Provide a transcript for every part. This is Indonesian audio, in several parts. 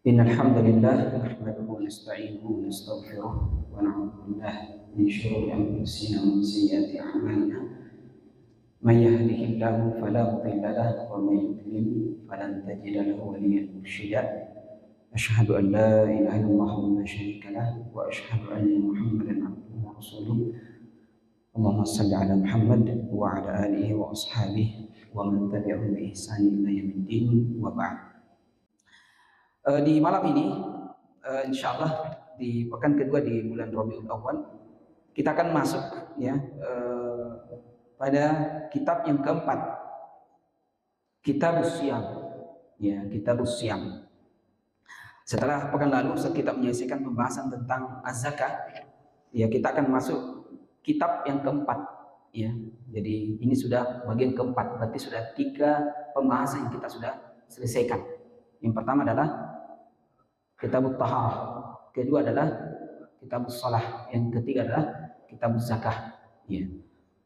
إن الحمد لله نحمده ونستعينه ونستغفره ونعوذ بالله من شرور أنفسنا ومن سيئات أعمالنا من يهده الله فلا مضل له ومن يضلل فلن تجد له وليا مرشدا أشهد أن لا إله إلا الله ولا شريك له وأشهد أن محمدا عبده ورسوله اللهم صل على محمد وعلى آله وأصحابه ومن تبعهم بإحسان إلى يوم الدين وبعد. Di malam ini, insya Allah di pekan kedua di bulan Rabiul Awal, kita akan masuk ya pada kitab yang keempat, Kitabus Syiyam. Ya, Kitabus Syiyam. Setelah pekan lalu kita menyelesaikan pembahasan tentang az-zakah, ya kita akan masuk kitab yang keempat. Ya, jadi ini sudah bagian keempat, berarti sudah 3 pembahasan yang kita sudah selesaikan. Yang pertama adalah Kitabut Taharah, kedua adalah Kitabus Shalah, yang ketiga adalah Kitabuz Zakah. Ya.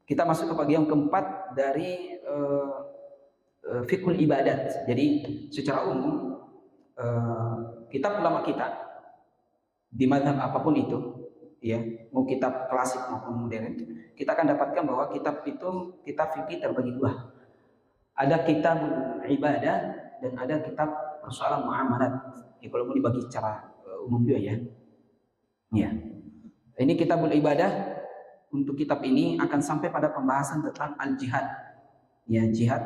Kita masuk ke bagian keempat dari fiqhul ibadat. Jadi secara umum kitab ulama kita di mazhab apapun itu, ya, mau kitab klasik maupun modern, kita akan dapatkan bahwa kitab itu kitab fikih terbagi 2. Ada kitab ibadah dan ada kitab persoalan muamalat. Ya, kalau mau dibagi secara umum juga ya. Ya. Ini kitabul ibadah. Untuk kitab ini akan sampai pada pembahasan tentang al-jihad. Ya, jihad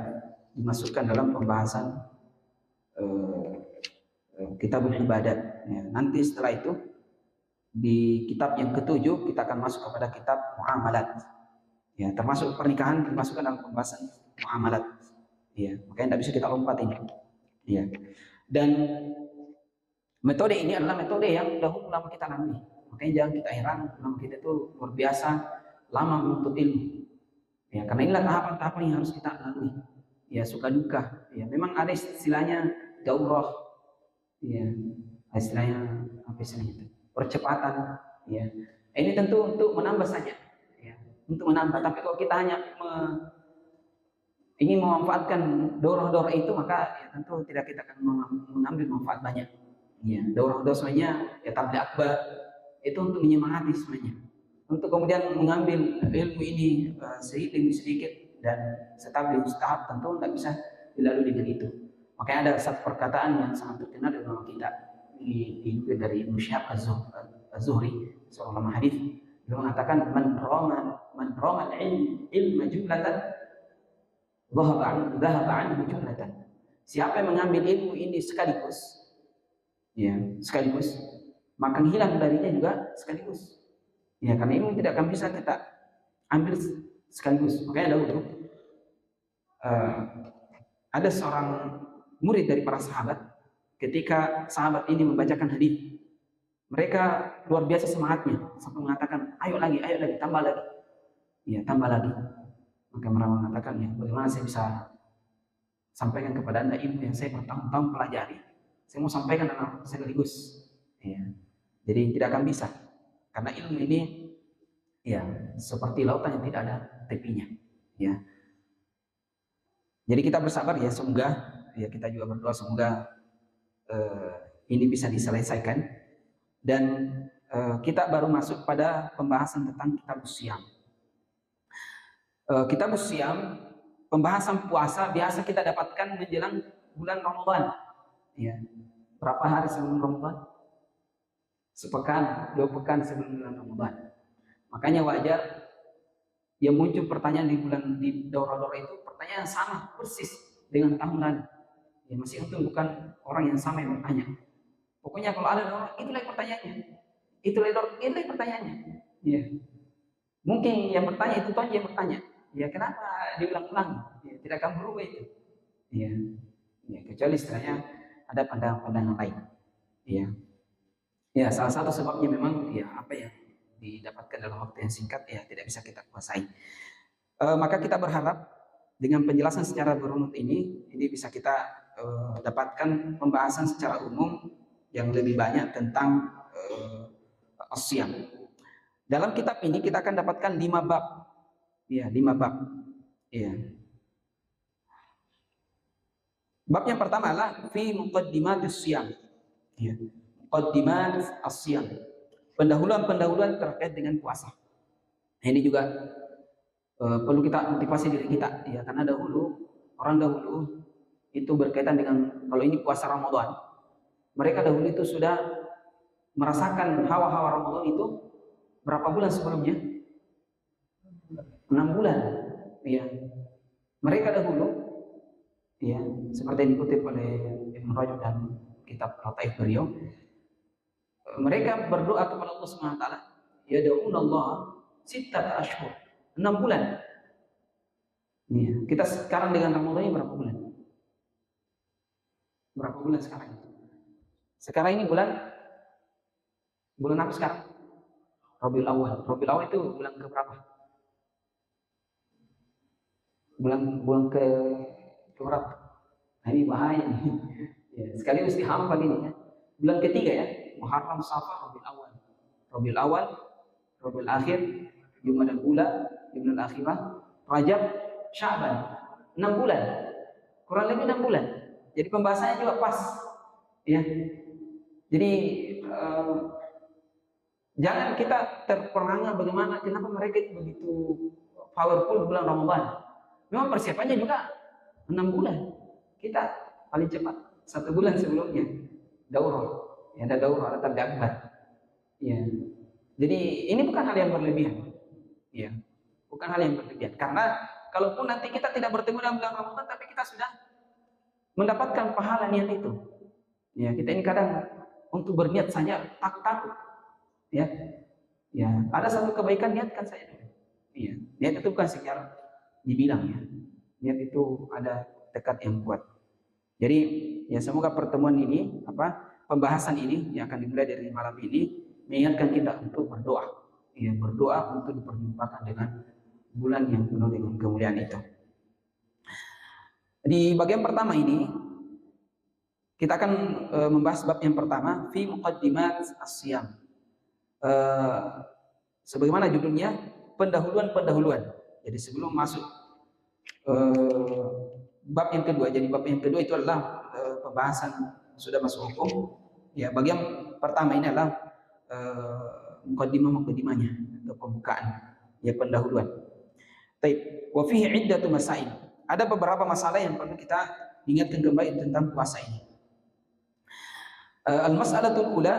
dimasukkan dalam pembahasan kitabul ibadat. Ya, nanti setelah itu di kitab yang ke-7 kita akan masuk kepada kitab muamalat. Ya, termasuk pernikahan dimasukkan dalam pembahasan muamalat. Ya, makanya tidak bisa kita lompat ini. Ya. Dan metode ini adalah metode yang dahulu ulama kita lalui. Makanya jangan kita heran, ulama kita itu luar biasa lama menuntut ilmu. Ya, karena inilah tahapan-tahapan yang harus kita lalui. Ya, suka duka. Ya, memang ada istilahnya daurah. Ya, istilahnya apa istilahnya itu? Percepatan. Ya, ini tentu untuk menambah saja. Ya, untuk menambah. Tapi kalau kita hanya ingin memanfaatkan daurah-daurah itu, maka ya tentu tidak kita akan mengambil manfaat banyak. Ya, daurah-daurah semuanya ya tabligh akbar itu untuk menyemangati semuanya, untuk kemudian mengambil ilmu ini sedikit demi sedikit dan setabligh mustahab, tentu tidak bisa dilalui dengan itu. Makanya ada satu perkataan yang sangat terkenal dari ulama kita, dinukil dari Ibnu Syihab Az-Zuhri, seorang ulama hadis. Dia mengatakan man rama ilma jumlatan dhahaba anhu jumlatan. Siapa yang mengambil ilmu ini sekaligus, ya, sekaligus, maka hilang darinya juga sekaligus. Ya, karena ilmu tidak akan bisa kita ambil sekaligus. Makanya dahulu ada seorang murid dari para sahabat, ketika sahabat ini membacakan hadis, mereka luar biasa semangatnya sampai mengatakan, ayo lagi, tambah lagi. Ya, tambah lagi. Maka mereka mengatakan, ya, bagaimana saya bisa sampaikan kepada Anda ilmu yang saya bertahun-tahun pelajari. Saya mau sampaikan dalam sekaligus. Ya. Jadi tidak akan bisa. Karena ilmu ini ya seperti lautan yang tidak ada tepinya. Ya. Jadi kita bersabar ya, semoga ya kita juga berdoa semoga ini bisa diselesaikan. Dan kita baru masuk pada pembahasan tentang Kitabus Syiyam. Kitabus Syiyam, pembahasan puasa biasa kita dapatkan menjelang bulan Ramadan. Ya. Berapa hari sebelum Ramadan? Sepekan, 2 pekan sebelum bulan Ramadan. Makanya wajar yang muncul pertanyaan di daurah-daurah itu, pertanyaan yang sama persis dengan tahun lalu. Ya, masih untung bukan orang yang sama yang bertanya. Pokoknya kalau ada daurah, itulah pertanyaannya. Itulah pertanyaannya. Ya. Mungkin yang bertanya itu toh yang bertanya. Ya, kenapa diulang-ulang? Ya, tidak akan berubah itu. Ya. Ya, kecuali istilahnya ada pandangan-pandangan lain. Ya. Ya, salah satu sebabnya memang ya apa yang didapatkan dalam waktu yang singkat ya tidak bisa kita kuasai. Maka kita berharap dengan penjelasan secara berunut ini bisa kita dapatkan pembahasan secara umum yang lebih banyak tentang as-syiyam. Dalam kitab ini kita akan dapatkan 5 bab. Ya, 5 bab. Ya. Bab yang pertama adalah fi muqaddimatus syiyam. Ya. Muqaddimat as-siyam. Pendahuluan-pendahuluan terkait dengan puasa. Nah, ini juga perlu kita motivasi diri kita, ya, karena orang dahulu itu berkaitan dengan kalau ini puasa Ramadan, mereka dahulu itu sudah merasakan hawa-hawa Ramadan itu berapa bulan sebelumnya? 6 bulan. Ya. Mereka dahulu, ya, seperti yang dikutip oleh Ibn Rajab dan kitab Lataif beliau, mereka berdoa kepada Allah Subhanahu wa taala, ya daun Allah sittat ashhur, 6 bulan. Ya. Kita sekarang dengan Ramadan berapa bulan? Berapa bulan sekarang? Sekarang ini bulan apa sekarang? Rabiul Awal. Rabiul Awal itu bulan ke berapa? Bulan ke berapa? Nah, ini bahaya nih. Ya, sekali mesti hafal ini, ya. Bulan ketiga, ya. Muharram, Safar, Rabiul Awal. Rabiul Awal, Rabiul Akhir, Jumadal Ula, Jumadal Akhirah, Rajab, Sya'ban. 6 bulan. Kurang lebih 6 bulan. Jadi pembahasannya juga pas. Ya. Jadi jangan kita terperangah bagaimana, kenapa mereka itu begitu powerful bulan Ramadan. Memang persiapannya juga 6 bulan. Kita paling cepat 1 bulan sebelumnya daurah. Ya, ada daurah, ada tadabbar. Ya. Jadi ini bukan hal yang berlebihan. Ya. Bukan hal yang berlebihan. Karena kalaupun nanti kita tidak bertemu dalam bulan Ramadan, tapi kita sudah mendapatkan pahala niat itu. Ya, kita ini kadang untuk berniat saja takut. Ya. Ya, ada satu kebaikan niatkan saja dulu. Iya, niat itu bukan secara dibilang, ya. Niat itu ada tekad yang kuat. Jadi ya semoga pertemuan ini, pembahasan ini yang akan dimulai dari malam ini mengingatkan kita untuk berdoa. Ya, berdoa untuk diperjumpakan dengan bulan yang penuh dengan kemuliaan itu. Di bagian pertama ini kita akan membahas bab yang pertama, fi muqaddimat as-siyam. Sebagaimana judulnya, pendahuluan-pendahuluan. Jadi sebelum masuk bab yang kedua, jadi bab yang kedua itu adalah pembahasan sudah masuk hukum. Ya, bagian pertama ini adalah muqaddimahnya atau pembukaan, ya, pendahuluan. Baik, wa fihi iddatu masail. Ada beberapa masalah yang perlu kita ingatkan kembali tentang puasa ini. Al-mas'alatul ula,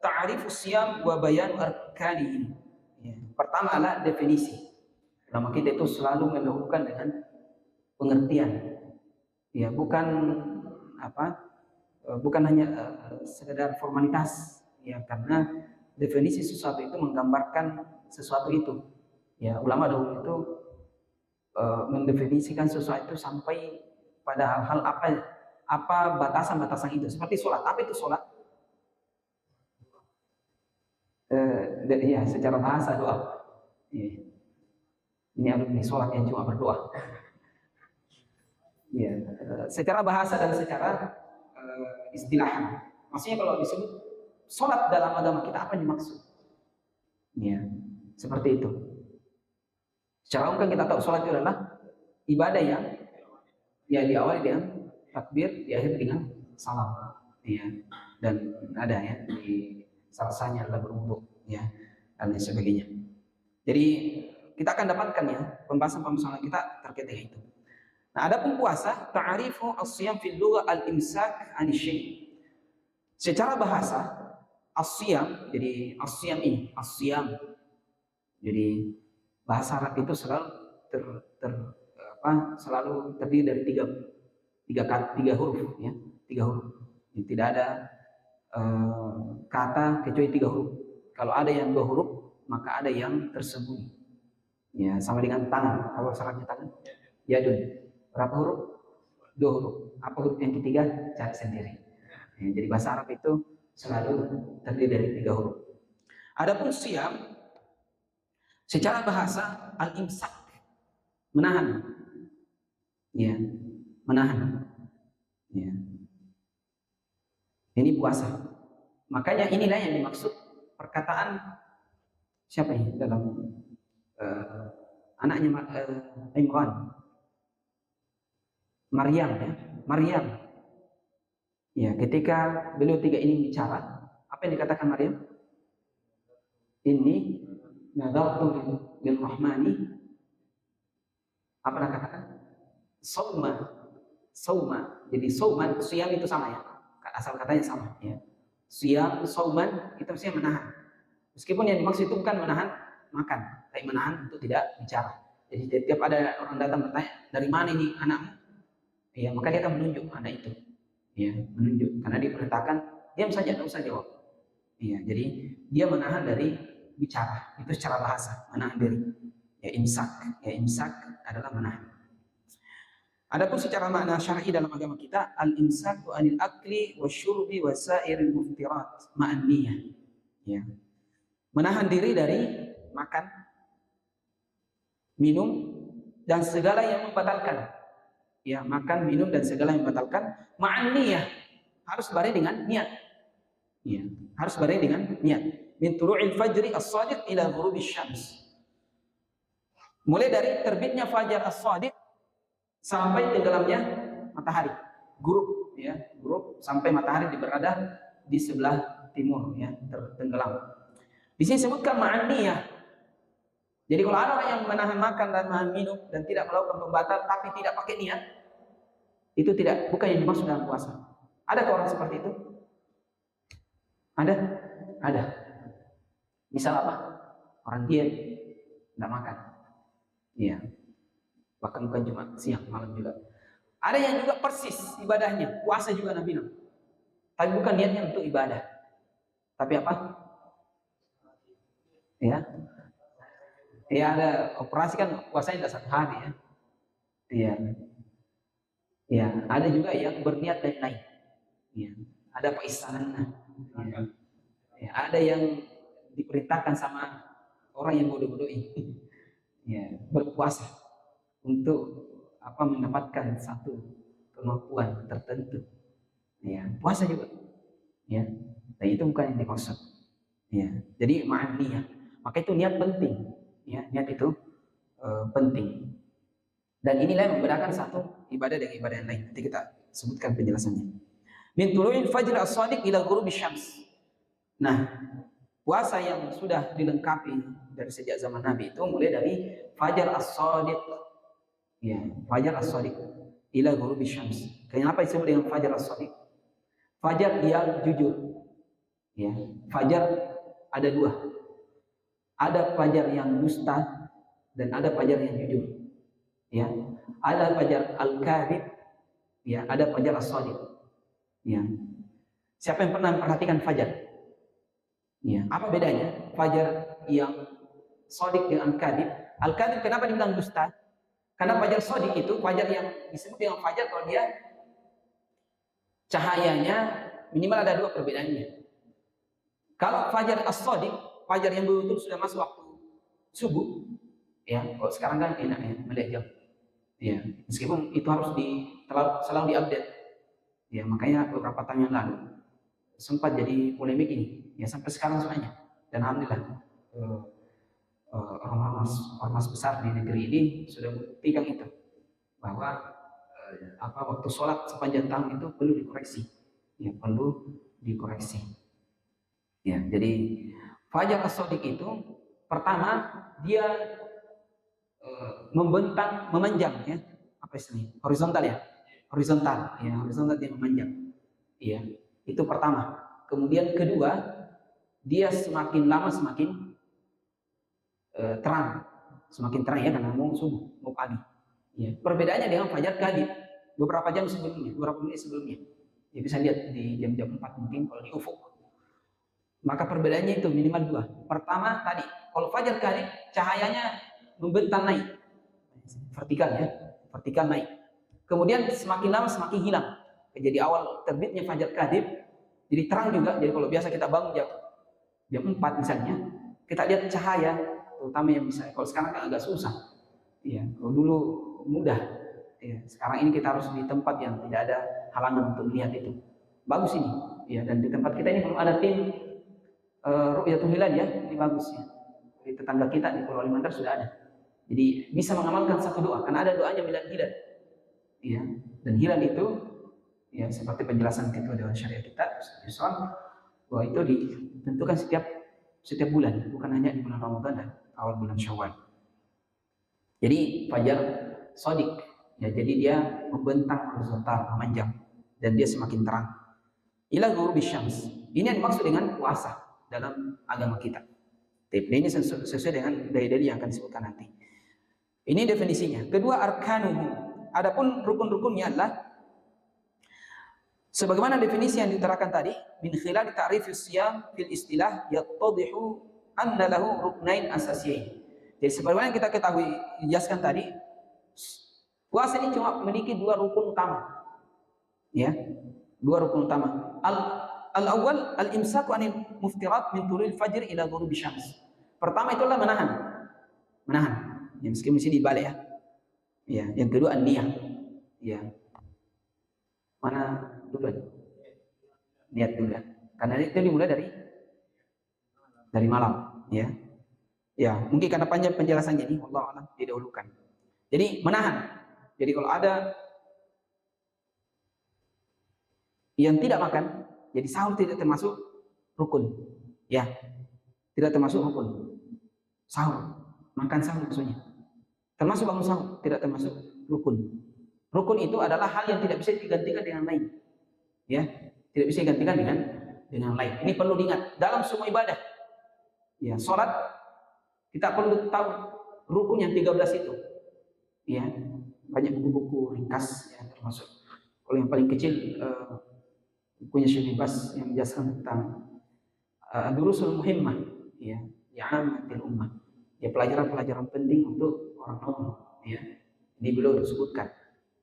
ta'rifus siyam wa bayan arkanihi. Ya, pertama adalah definisi. Ulama kita itu selalu mendahulukan dengan pengertian. Ya, bukan hanya sekedar formalitas, ya, karena definisi sesuatu itu menggambarkan sesuatu itu. Ya, ulama dahulu itu mendefinisikan sesuatu sampai pada hal-hal apa batasan-batasan itu. Seperti sholat. Apa itu sholat? Ya, secara bahasa doa. Ya. Ini alumni sholat yang cuma berdoa. Ya, secara bahasa dan secara istilah. Maksudnya kalau disebut sholat dalam agama kita, apa yang dimaksud? Ya, seperti itu. Secara umum kan kita tahu sholat itu adalah ibadah yang ya diawali dengan takbir, diakhiri dengan salam. Ya, dan ada, ya, di salasanya adalah berwudu, ya, dan lain sebagainya. Jadi kita akan dapatkan, ya, pembahasan kita terkait dengan itu. Nah, adapun puasa, ta'arifu as-siyam fil lugha al-imsak 'ani syai'. Secara bahasa, as-siyam, jadi as-siyam ini, as-siyam. Jadi bahasa Arab itu selalu selalu terdiri dari tiga huruf, ya, 3 huruf. Jadi, tidak ada kata kecuali 3 huruf. Kalau ada yang 2 huruf, maka ada yang tersembunyi. Ya, sama dengan tangan. Apa syaratnya tangan? Yadun. Berapa huruf? 2 huruf. Apa huruf yang ketiga? Cari sendiri. Ya, jadi bahasa Arab itu selalu terdiri dari 3 huruf. Adapun siyam, secara bahasa al-imsak, menahan. Ya, menahan. Ya. Ini puasa. Makanya inilah yang dimaksud perkataan siapa ini dalam anaknya Imran, Maryam, ya, Maryam. Ya, ketika beliau tiga ini bicara, apa yang dikatakan Maryam? Ini nadartu lil rahmani, apa yang katakan? Sauma, sauma. Jadi sauman, siam itu sama ya. Asal katanya sama ya. Siam, sauman itu maksudnya menahan. Meskipun yang dimaksud itu bukan menahan makan, tapi menahan untuk tidak bicara. Jadi setiap ada orang datang bertanya, dari mana ini anakmu? Ya, maka dia akan menunjuk anak itu. Ya, menunjuk. Karena diperintahkan, diam saja, tidak usah jawab. Ya, jadi dia menahan dari bicara. Itu secara bahasa, menahan diri. Ya, imsak. Ya, imsak adalah menahan. Adapun secara makna syar'i dalam agama kita, al-imsaku anil akli wasyurbi wasairil muftirat ma'an niyah. Ya. Menahan diri dari makan, minum, dan segala yang membatalkan. Ya, makan, minum, dan segala yang membatalkan ma'an niyah. Harus bareng dengan niat. Ya, harus bareng dengan niat. Min turu'il fajri as-shadiq ila ghurubisy syams. Mulai dari terbitnya fajar as-shadiq sampai tenggelamnya matahari. Gurub ya, gurub sampai matahari berada di sebelah timur ya, tenggelam. Di sini sebutkan ma'an niyah. Jadi kalau ada orang yang menahan makan dan menahan minum dan tidak melakukan pembatal tapi tidak pakai niat, itu tidak, bukan yang dimaksud dalam puasa. Ada orang seperti itu? Ada? Ada. Misal apa? Orang diet, tidak makan. Iya. Bahkan bukan cuma siang, malam juga. Ada yang juga persis ibadahnya, puasa juga Nabi bilang. Tapi bukan niatnya untuk ibadah. Tapi apa? Ya. Ya ada operasi kan puasanya tidak 1 hari ya. Iya. Ya, ada juga yang berniat lain-lain. Ya. Ada peisangan. Ya. Ya, ada yang diperintahkan sama orang yang bodoh-bodohi. Ya, berpuasa untuk apa, mendapatkan satu kemampuan tertentu. Ya, puasa juga. Ya. Dan itu bukan yang dimaksud. Ya. Jadi ma'an niat. Maka itu niat penting. Ya, niat itu penting. Dan inilah yang membedakan satu ibadah dengan ibadah yang lain. Nanti kita sebutkan penjelasannya. Min tulu'il fajr as-shadiq ila ghurubi syams. Nah, puasa yang sudah dilengkapi dari sejak zaman Nabi itu mulai dari fajar as-shadiq. Ya, fajar as-shadiq ila ghurubi syams. Kenapa disebut dengan fajar as-shadiq? Fajar yang jujur. Ya, fajar ada 2. Ada fajar yang dusta dan ada fajar yang jujur. Ya, ada fajar al-kadhib, ya, ada fajar as-shadiq. Ya. Siapa yang pernah memperhatikan fajar? Ya, apa bedanya fajar yang shadiq dengan al-kadhib? Al-kadhib kenapa dibilang dusta? Karena fajar shadiq itu fajar yang disebut dengan fajar kalau dia cahayanya minimal ada 2 perbedaannya. Kalau fajar as-shadiq, fajar yang betul sudah masuk waktu subuh, ya, kalau sekarang kan enak ya melihat jam. Ya, meskipun itu harus selalu diupdate. Ya, makanya beberapa tahun yang lalu sempat jadi polemik ini. Ya, sampai sekarang semuanya. Dan alhamdulillah ormas besar di negeri ini sudah membuktikan itu, bahwa waktu sholat sepanjang tahun itu perlu dikoreksi. Ya, perlu dikoreksi. Ya, jadi fajar as-shadiq itu pertama dia membentang, memanjang ya, apa istilahnya, horizontal ya, horizontal dia memanjang, iya, itu pertama. Kemudian kedua, dia semakin lama semakin terang, ya, karena mau subuh, mau pagi. Ya, perbedaannya dengan fajar kadhib, beberapa jam sebelumnya, beberapa menit sebelumnya, ya bisa lihat di jam-jam 4 mungkin kalau di ufuk. Maka perbedaannya itu minimal 2. Pertama tadi, kalau fajar kadhib cahayanya membentang naik, vertikal ya, vertikal naik. Kemudian semakin lama semakin hilang. Jadi awal terbitnya fajar kadhib, jadi terang juga. Jadi kalau biasa kita bangun jam 4 misalnya, kita lihat cahaya, terutama yang bisa. Kalau sekarang kan agak susah. Iya, kalau dulu mudah. Ya, sekarang ini kita harus di tempat yang tidak ada halangan untuk melihat itu. Bagus ini. Ya, dan di tempat kita ini belum ada tim Ru'yatul Hilal ya, ini bagus ya. Di tetangga kita di Pulau Kalimantan sudah ada. Jadi bisa mengamalkan satu doa, karena ada doanya bilang hilal. Ya, dan hilal itu Ya, seperti penjelasan Ketua Dewan Syariah kita, Islam, bahwa itu ditentukan setiap bulan, bukan hanya di bulan Ramadan dan awal bulan Syawal. Jadi fajar sodik, ya, jadi dia membentang horizontal, memanjang, dan dia semakin terang. Ila ghurubi syams. Ini yang dimaksud dengan puasa dalam agama kita. Ini sesuai dengan dalil yang akan disebutkan nanti. Ini definisinya. Kedua, arkanuhu. Adapun rukun-rukunnya adalah sebagaimana definisi yang diterangkan tadi, min khilal ta'rif as-siyam fil istilah yattadhihu anna lahu ruknain asasiyain. Jadi sebagaimana kita ketahui, jelaskan tadi, puasa ini cuma memiliki dua rukun utama. Ya, dua rukun utama. Al-awwal al-imsaku anil muftirat min tulil fajr ila ghurubi syams. Pertama itulah menahan. Ya, meskipun di sini dibalik ya. Ya, yang kedua an-niyah. Ya. Mana dulu? Niat dulu ya. Karena itu dimulai dari malam, ya. Ya, mungkin karena panjang penjelasannya ini, Allah alam didahulukan. Jadi menahan. Jadi kalau ada yang tidak makan, jadi sahur tidak termasuk rukun. Ya. Tidak termasuk rukun. Sahur, makan sahur maksudnya. Termasuk bangun sahur, tidak termasuk rukun. Rukun itu adalah hal yang tidak bisa digantikan dengan lain. Ya, tidak bisa digantikan dengan lain. Ini perlu diingat dalam semua ibadah. Ya, salat kita perlu tahu rukun yang 13 itu. Ya, banyak buku-buku ringkas ya, termasuk kalau yang paling kecil bukunya Syekh Bas yang menjelaskan tentang durusul muhimmah, ya, ya'amatil ummah. Ya, pelajaran-pelajaran penting untuk orang umum, ya. Ini beliau disebutkan.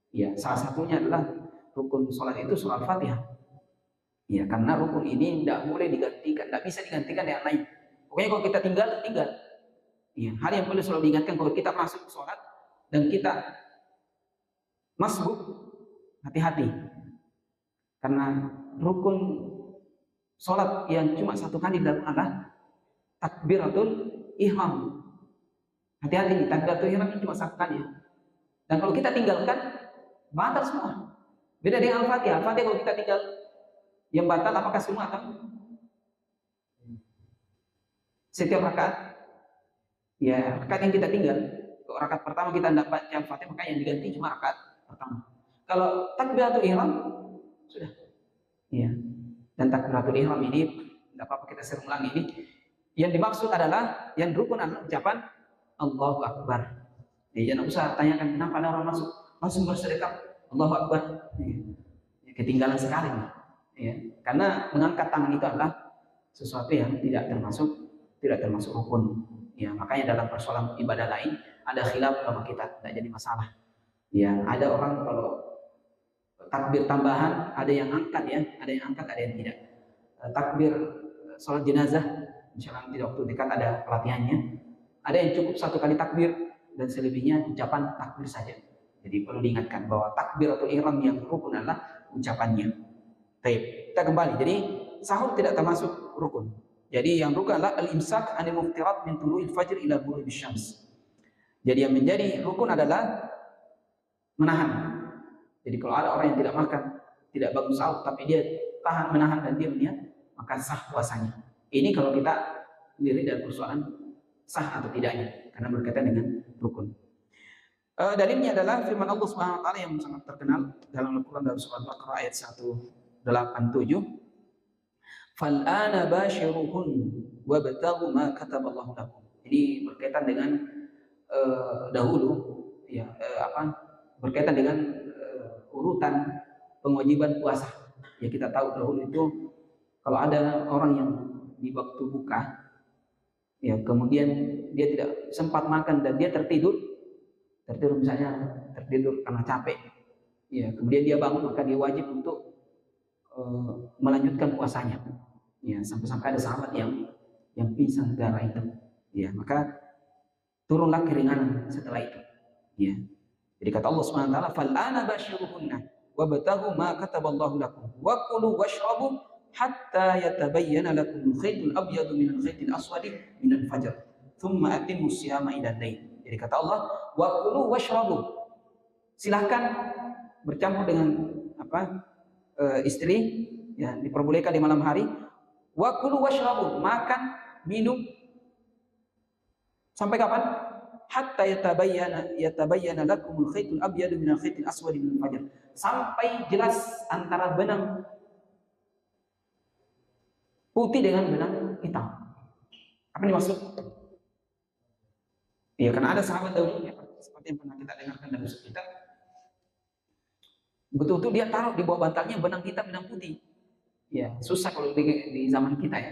Ya, salah satunya adalah rukun sholat itu sholat Fatihah. Ya, karena rukun ini tidak boleh digantikan, tidak bisa digantikan dengan lain. Pokoknya kalau kita tinggal. Ya, hal yang perlu selalu diingatkan kalau kita masuk sholat dan kita masbuk, hati-hati. Karena rukun sholat yang cuma satu kali dalam adalah takbiratul ihram. Hati-hati, takbiratul ihram ini cuma satu kali. Dan kalau kita tinggalkan, batal semua. Beda dengan Al-Fatihah. Al-Fatihah kalau kita tinggal, yang batal apakah semua atau setiap rakaat? Ya, rakaat yang kita tinggal. Kalau rakaat pertama kita tidak baca Al-Fatihah, maka yang diganti cuma rakaat pertama. Kalau takbiratul ihram sudah. Ya. Dan takbiratul ihram ini tidak apa-apa kita sering ulangi ini. Yang dimaksud adalah yang rukun adalah ucapan Allahu Akbar. Ya, jangan usah tanyakan kenapa ada orang masuk langsung bersedekah Allahu Akbar. Ya, ketinggalan sekali. Ya. Karena mengangkat tangan itu adalah sesuatu yang tidak termasuk rukun. Ya, makanya dalam persoalan ibadah lain ada khilaf sama kita, tidak jadi masalah. Ya, ada orang kalau takbir tambahan ada yang angkat ya, ada yang tidak. Takbir sholat jenazah, misalnya tidak waktu dekat ada pelatihannya, ada yang cukup satu kali takbir dan selebihnya ucapan takbir saja. Jadi perlu diingatkan bahwa takbir atau ihram yang rukun adalah ucapannya. Baik, kita kembali. Jadi sahur tidak termasuk rukun. Jadi yang rukun adalah al-imsak anil muftirat min tulu'il fajr ila ghurubis syams. Jadi yang menjadi rukun adalah menahan. Jadi kalau ada orang yang tidak makan, tidak bangun sahur, tapi dia tahan menahan dan dia berniat, maka sah puasanya. Ini kalau kita lirik dari persoalan sah atau tidaknya, karena berkaitan dengan rukun. Dalilnya adalah firman Allah Subhanahu wa taala yang sangat terkenal dalam Al-Qur'an dalam surat Al-Baqarah ayat 187. Fal'ana bashiruhun wabtaghu ma kataballahu lakum. Ini berkaitan dengan dahulu ya berkaitan dengan urutan kewajiban puasa. Ya, kita tahu dahulu itu kalau ada orang yang di waktu buka ya kemudian dia tidak sempat makan dan dia tertidur misalnya tertidur karena capek. Ya, kemudian dia bangun maka dia wajib untuk melanjutkan puasanya. Ya, sampai-sampai ada sahabat yang pingsan gara itu. Ya, maka turunlah keringanan setelah itu. Ya. Jadi kata Allah Subhanahu wa taala, "Fal'ana bashiruhunna wabtaghu ma kataballahu lakum wa kulu washrabu hatta yatabayyana lakum al-khaytul abyadu min al-khaytil aswadi min al-fajr. Tsumma atimmu siyama ila al-lail." Jadi kata Allah, "Wa kulu washrabu." Silakan bercampur dengan istri, ya, diperbolehkan di malam hari. Wa kulu washrabu, makan, minum sampai kapan? Hatta yatabayyana lakumul khaitul abyadu minal khaitil aswadi minal fajr. Sampai jelas antara benang putih dengan benang hitam. Apa yang dimaksud? Ya, karena ada sahabat dahulu ya, seperti yang pernah kita dengarkan dari usul kita, betul-betul dia taruh di bawah bantalnya benang hitam, benang putih. Ya, susah kalau di zaman kita ya.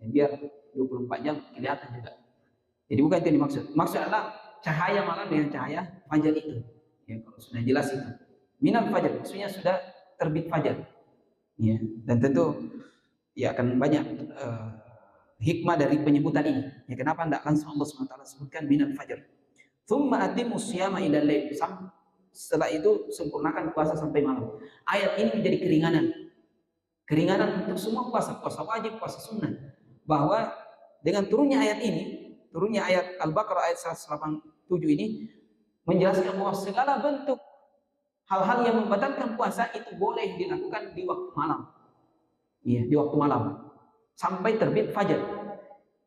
Biar 24 jam kelihatan juga. Jadi bukan itu yang dimaksud. Maksud adalah cahaya malam dengan cahaya fajar itu. Ya, kalau sudah jelas itu. Minal fajar, maksudnya sudah terbit fajar. Ya, dan tentu ya akan banyak hikmah dari penyebutan ini. Ya, kenapa tidak langsung Allah SWT sebutkan minal fajar. Tsumma atimus siyama ilal lail. Setelah itu sempurnakan puasa sampai malam. Ayat ini menjadi keringanan. Keringanan untuk semua puasa, puasa wajib, puasa sunnah. Bahwa dengan turunnya ayat ini, turunnya ayat Al-Baqarah ayat 187 ini menjelaskan bahwa segala bentuk hal-hal yang membatalkan puasa itu boleh dilakukan di waktu malam. Iya, di waktu malam sampai terbit fajar.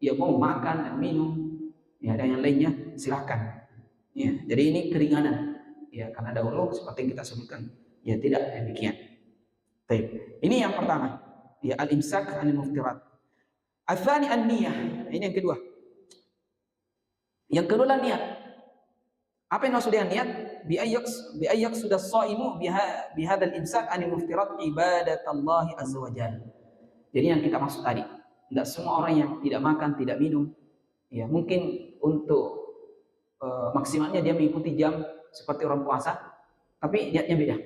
Ya, mau makan dan minum, ya, dan yang lainnya silahkan. Ya, jadi ini keringanan. Ya, karena dahulu seperti yang kita sebutkan, ya tidak demikian. Baik. Ini yang pertama. Ya, al-imsak anil muftirat. Ats-tsani an-niyah. Ini yang kedua. Yang kedua adalah niat. Apa yang maksud dengan niat? Bi ayyak sudah shaimu bihadzal imsak anil muftirat ibadatallahi azza wajalla. Jadi yang kita maksud tadi, tidak semua orang yang tidak makan, tidak minum, ya mungkin untuk maksimalnya dia mengikuti jam seperti orang puasa, tapi niatnya beda.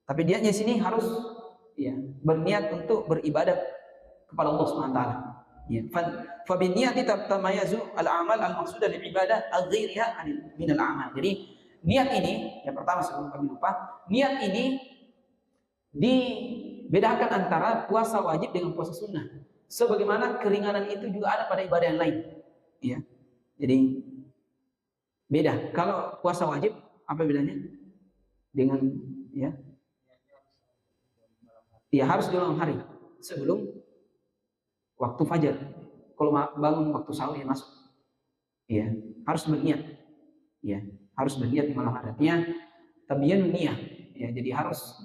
Tapi niatnya sini harus ya berniat untuk beribadah kepada Allah SWT. Ya, fa bi niyyati tatamayazu al-amal al-maqsudah lil ibadah al-ghairiha min al-amal. Jadi niat ini yang pertama sebelum kami lupa, niat ini dibedakan antara puasa wajib dengan puasa sunnah. Sebagaimana keringanan itu juga ada pada ibadah yang lain. Ya. Jadi beda. Kalau puasa wajib apa bedanya dengan ya? Ya harus di malam hari sebelum waktu fajar. Kalau bangun waktu sahur ya masuk. Ya, harus berniat. Ya, harus berniat di malam hari. Artinya tabiyyun niyah. Ya, jadi harus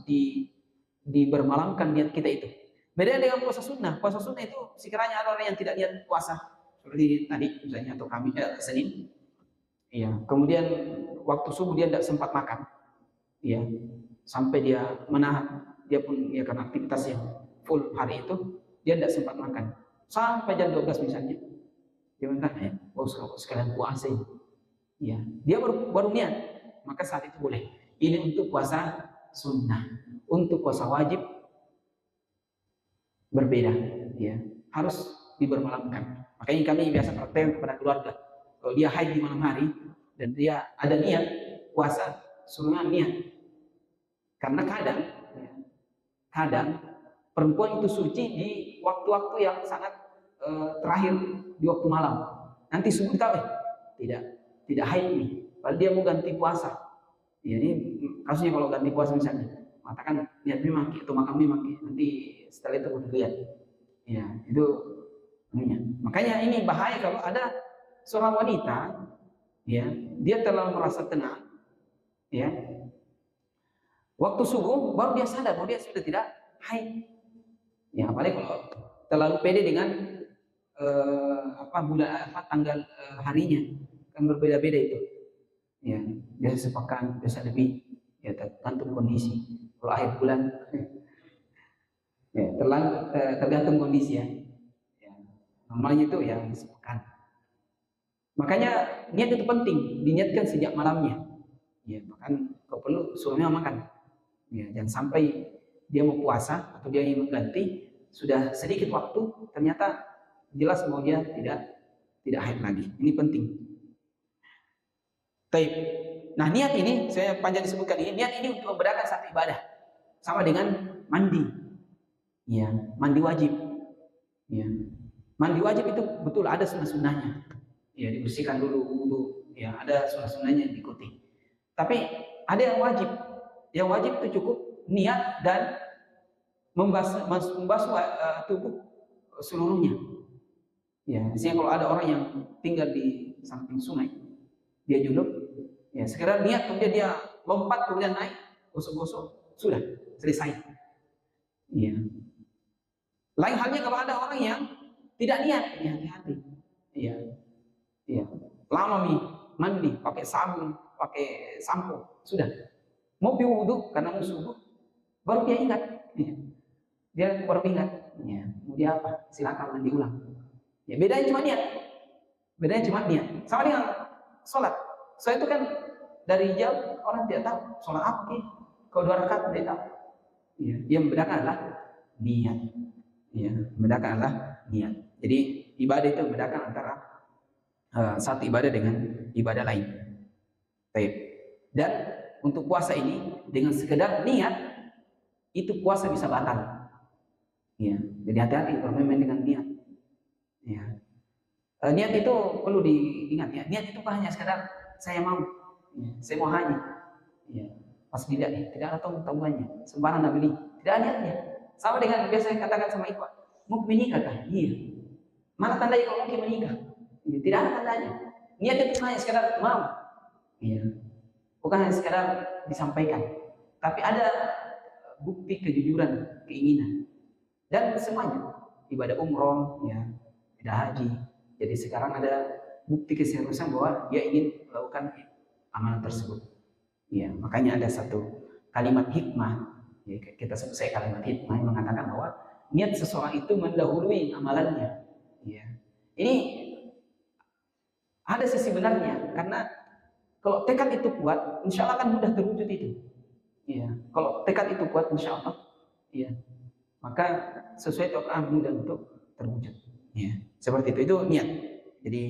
dibermalamkan niat kita itu. Beda dengan puasa sunnah. Puasa sunnah itu sekiranya ada orang yang tidak niat puasa seperti tadi misalnya atau kami Senin. Ya, kemudian waktu subuh dia tidak sempat makan. Ya, sampai dia menahan. Dia pun ya karena aktivitas yang full hari itu dia tidak sempat makan sampai jam 12 misalnya dia minta sekalian puasa ya dia baru niat maka saat itu boleh. Ini untuk puasa sunnah. Untuk puasa wajib berbeda ya harus dibermalamkan. Makanya kami biasa praktek kepada keluarga kalau dia haid di malam hari dan dia ada niat puasa sunnah niat karena kadang perempuan itu suci di waktu-waktu yang sangat terakhir di waktu malam. Nanti subuh tahu tidak haid nih. Padahal dia mau ganti puasa. Ya, ini kasusnya kalau ganti puasa misalnya, mengatakan niat memang atau makam memang nanti setelah itu udah lihat. Ya, itu ininya. Makanya ini bahaya kalau ada seorang wanita ya, dia terlalu merasa tenang ya. Waktu subuh baru dia sadar bahwa dia sudah tidak haid. Ya, apalagi kalau terlalu pede dengan tanggal harinya kan berbeda-beda itu. Ya, biasa sepekan, biasa lebih, ya tergantung kondisi. Kalau akhir bulan, ya tergantung kondisi ya. Ya. Normalnya itu ya sepekan. Makanya niat itu penting, diniatkan sejak malamnya. Ya, bahkan kalau perlu suaminya makan. Ya, jangan sampai dia mau puasa atau dia ingin mengganti sudah sedikit waktu ternyata jelas bahwa dia tidak haid lagi. Ini penting. Baik. Nah niat ini saya panjang disebutkan ini niat ini untuk membedakan satu ibadah sama dengan mandi. Ya, mandi wajib. Ya, mandi wajib itu betul ada sunnah-sunnahnya. Ya, dibersihkan dulu wudu. Ya, ada sunnah-sunnahnya yang diikuti. Tapi ada yang wajib. Yang wajib itu cukup niat dan membasuh tubuh seluruhnya. Ya, misalnya kalau ada orang yang tinggal di samping sungai, dia junub, ya sekedar niat kemudian dia lompat kemudian naik, gosok-gosok, sudah selesai. Ya. Lain halnya kalau ada orang yang tidak niat, ya hati-hati. Ya, ya. Lama nih mandi, pakai sabun, pakai sampo, sudah. Mau wudhu karena mau subuh, baru dia ingat. Ya. Dia baru ingat. Ya. Mau dia apa? Silakan mandi ulang. Ya, bedanya cuma niat. Bedanya cuma niat. Sama dengan sholat. Sholat itu kan dari jam orang tidak tahu sholat apa sih. Kalau 2 rakaat tidak tahu. Ya, yang membedakan adalah niat. Ya, membedakan adalah niat. Jadi ibadah itu membedakan antara satu ibadah dengan ibadah lain. Baik. Dan untuk puasa ini dengan sekedar niat itu puasa bisa batal. Ya, jadi hati-hati kalau main dengan niat. Ya. Niat itu perlu diingat ya. Niat itu bukan hanya sekedar saya mau, ya, saya mau haji. Ya. Pas tidak ada tanggungannya, sembarang nak beli, tidak ada niatnya. Sama dengan biasa saya katakan sama Ikhwan, mau menikah kan? Iya. Mana tandanya kalau mungkin menikah? Ya, tidak ada tandanya. Niat itu hanya sekedar mau. Ya. Bukan hanya sekedar disampaikan, tapi ada bukti kejujuran, keinginan. Dan semuanya, ibadah umroh, ya, ibadah haji. Jadi sekarang ada bukti keseriusan bahwa dia ingin melakukan amalan tersebut. Ya, makanya ada satu kalimat hikmah, ya, kita sebut saya kalimat hikmah yang mengatakan bahwa niat seseorang itu mendahului amalannya. Ya. Ini ada sisi benarnya, karena kalau tekad itu kuat, insya Allah akan mudah terwujud itu. Ya. Kalau tekad itu kuat, insya Allah, ya, maka sesuai itu akan mudah untuk terwujud. Ya. Seperti itu niat. Jadi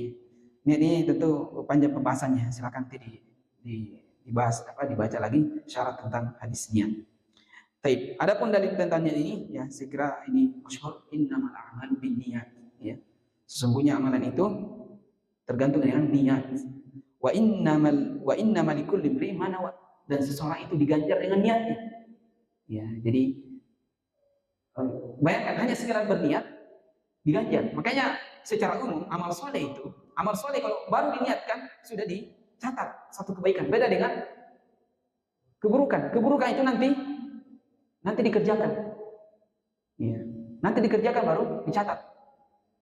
niat ini tentu panjang pembahasannya. Silakan dibahas dibaca lagi syarat tentang hadis niat. Baik, adapun dalil tentang niat ini, ya saya kira ini masyhur, innamal a'malu binniyat, ya. Sesungguhnya amalan itu tergantung dengan niat. Wa innamal likulli imri'in ma nawa, dan seseorang itu diganjar dengan niatnya. Ya, jadi bayangkan hanya sekedar berniat diganjar. Makanya secara umum amal soleh kalau baru diniatkan sudah dicatat satu kebaikan. Beda dengan keburukan. Keburukan itu nanti dikerjakan. Ya. Nanti dikerjakan baru dicatat.